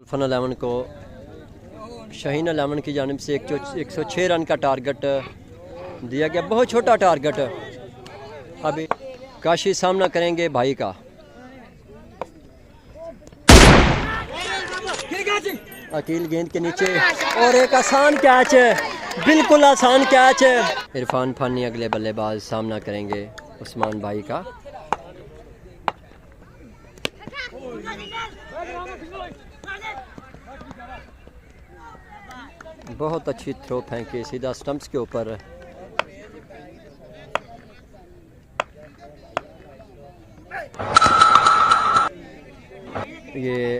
Fun 11 को शाहीन 11 की जानिब से 106 रन का टारगेट दिया गया। बहुत छोटा टारगेट। अभी काशी सामना करेंगे भाई का। अकील गेंद के नीचे और एक आसान कैच है, बिल्कुल आसान कैच है। इरफान फानी अगले बल्लेबाज सामना करेंगे उस्मान भाई का। बहुत अच्छी थ्रो फेंकी सीधा स्टंप्स के ऊपर। ये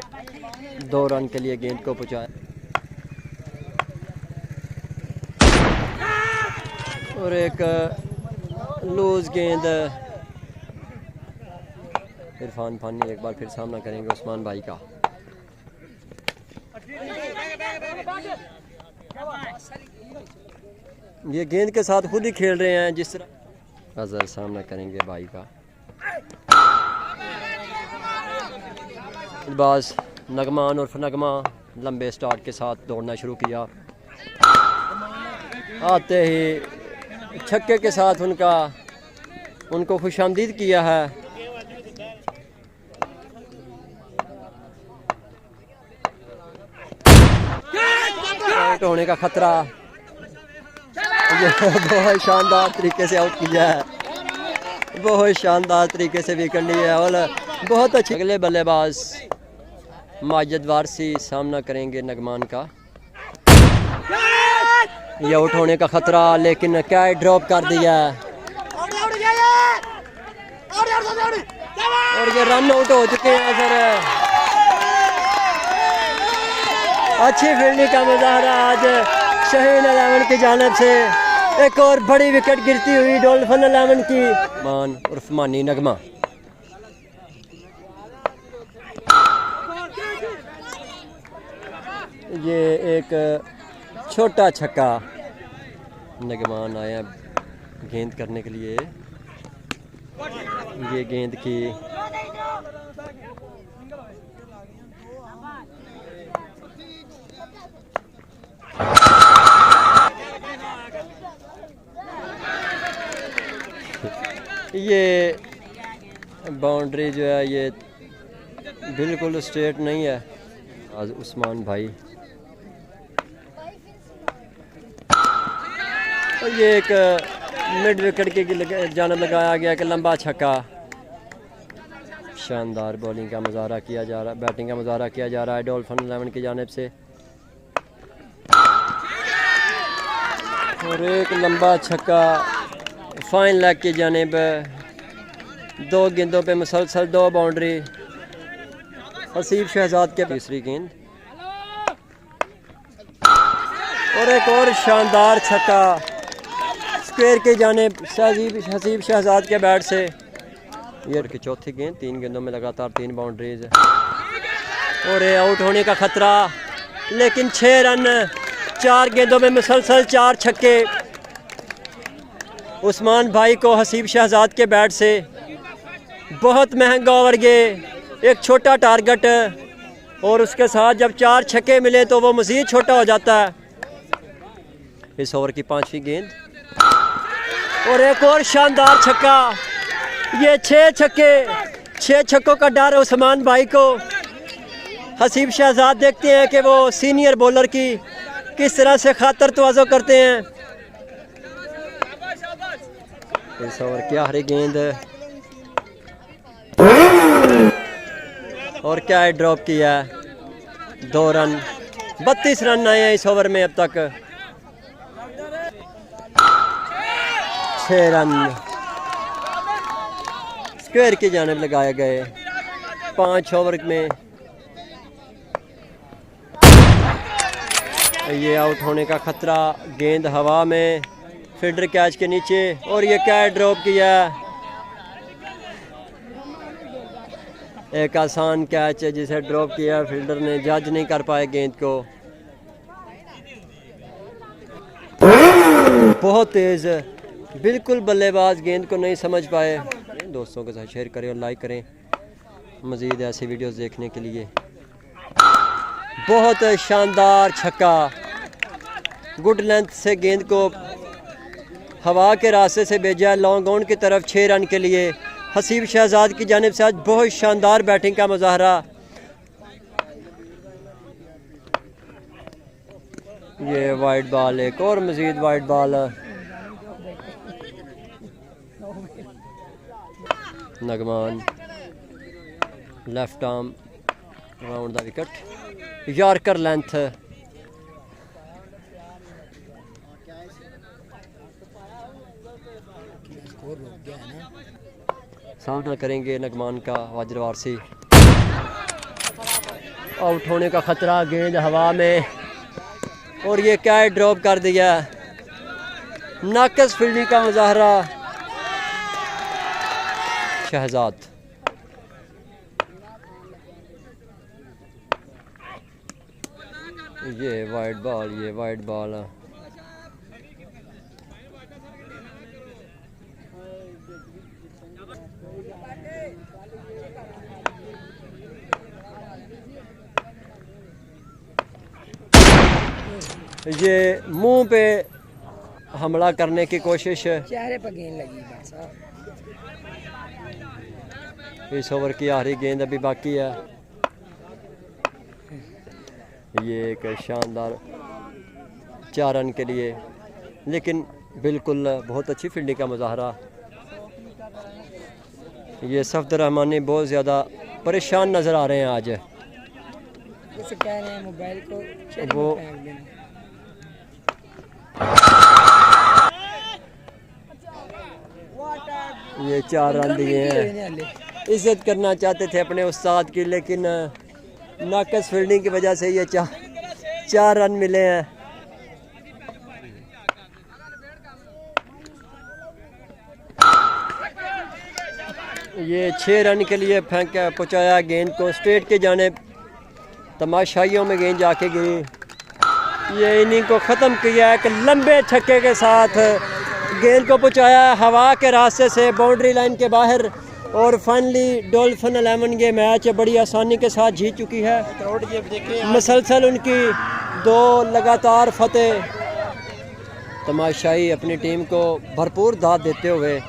2 रन के लिए गेंद को पहुंचाया और एक लूज गेंद। इरफान फानी एक बार फिर सामना करेंगे उस्मान भाई का। ये गेंद के साथ खुद ही खेल रहे हैं जिस तरह। अजहर सामना करेंगे भाई का। बस नगमान और नगमा लंबे स्टार्ट के साथ दौड़ना शुरू किया। आते ही छक्के के साथ उनको खुशामदीद किया है। आउट होने का खतरा। बहुत शानदार तरीके से आउट किया है, बहुत शानदार तरीके से विकेट लिया है और बहुत अच्छे। अगले बल्लेबाज माजिद वारसी सामना करेंगे नगमान का। ये आउट होने का खतरा, लेकिन क्या ड्रॉप कर दिया और ये रन आउट हो चुके हैं सर। अच्छी फील्डिंग का मुजाहरा आज शाहीन 11 की जानिब से। एक और बड़ी विकेट गिरती हुई डॉल्फिन 11 की। मान उर्फ मानी नगमा। ये एक छोटा छक्का। नगमान आया गेंद करने के लिए। ये गेंद की ये बाउंड्री जो है ये बिल्कुल स्ट्रेट नहीं है। आज उस्मान भाई और ये एक मिड विकेट की जानिब लगाया गया कि लंबा छक्का। शानदार बॉलिंग का मुजाहरा किया जा रहा है, बैटिंग का मुजाहरा किया जा रहा है डॉल्फिन 11 की जानिब से। और एक लंबा छक्का फाइन लेग की जानिब। 2 गेंदों पे मुसलसल 2 बाउंड्री। हसीब शहजाद के तीसरी गेंद और एक और शानदार छक्का स्क्वायर की जानिब हसीब शहजाद के बैट से। ये की चौथी गेंद। 3 गेंदों में लगातार 3 बाउंड्रीज और आउट होने का खतरा, लेकिन 6 रन 4 गेंदों में मुसलसल 4 छक्के उस्मान भाई को हसीब शहजाद के बैट से। बहुत महंगा ओवर ये, एक छोटा टारगेट और उसके साथ जब 4 छक्के मिले तो वो मज़ीद छोटा हो जाता है। इस ओवर की 5वीं गेंद और एक और शानदार छक्का। ये 6 छक्के, 6 छक्कों का डर उस्मान भाई को। हसीब शहजाद देखते हैं कि वो सीनियर बॉलर की किस तरह से खातर तवाज़ो करते हैं। इस ओवर की आखिरी गेंद और क्या ड्रॉप किया। 2 रन 32 रन आए हैं इस ओवर में अब तक। 6 रन स्क्वायर की जानिब लगाए गए 5 ओवर में। ये आउट होने का खतरा। गेंद हवा में, फील्डर कैच के नीचे और ये क्या ड्रॉप किया। एक आसान कैच है जिसे ड्रॉप किया, फील्डर ने जज नहीं कर पाए गेंद को। बहुत तेज़, बिल्कुल बल्लेबाज गेंद को नहीं समझ पाए। दोस्तों के साथ शेयर करें और लाइक करें मज़ीद ऐसी वीडियोस देखने के लिए। बहुत शानदार छक्का, गुड लेंथ से गेंद को हवा के रास्ते से भेजा लॉन्ग ऑन की तरफ 6 रन के लिए। हसीब शहजाद की जानिब से आज बहुत शानदार बैटिंग का मुजाहरा। ये वाइड बॉल, एक और मजीद वाइड बॉल। नगमान left arm round the wicket, yorker length. सामना करेंगे नगमान का वाजिर वारसी। आउट होने का खतरा, गेंद हवा में और ये क्या है, ड्रॉप कर दिया। नाकस फील्डिंग का मुजाहरा शहजाद। ये वाइड बॉल, ये वाइड बॉल। ये मुंह पे हमला करने की कोशिश, चेहरे पर गेंद लगी। इस ओवर की आखिरी गेंद अभी बाकी है। ये एक शानदार 4 रन के लिए, लेकिन बिल्कुल बहुत अच्छी फील्डिंग का मुजाहरा। ये सफदर रहमानी बहुत ज़्यादा परेशान नज़र आ रहे हैं आज। जैसे कह रहे हैं मोबाइल को वो ये 4 रन दिए हैं। इज्जत करना चाहते थे अपने उस्ताद की, लेकिन नाकस फील्डिंग की वजह से ये 4 रन मिले हैं। ये 6 रन के लिए फेंक पहुँचाया गेंद को स्ट्रेट के जाने, तमाशाइयों में गेंद जाके गिरी। ये इनिंग को ख़त्म किया एक लंबे छक्के के साथ, गेंद को पहुँचाया हवा के रास्ते से बाउंड्री लाइन के बाहर, और फाइनली डॉल्फिन 11 ये मैच बड़ी आसानी के साथ जीत चुकी है। मुसलसल उनकी 2 लगातार फतेह, तमाशाई अपनी टीम को भरपूर दाद देते हुए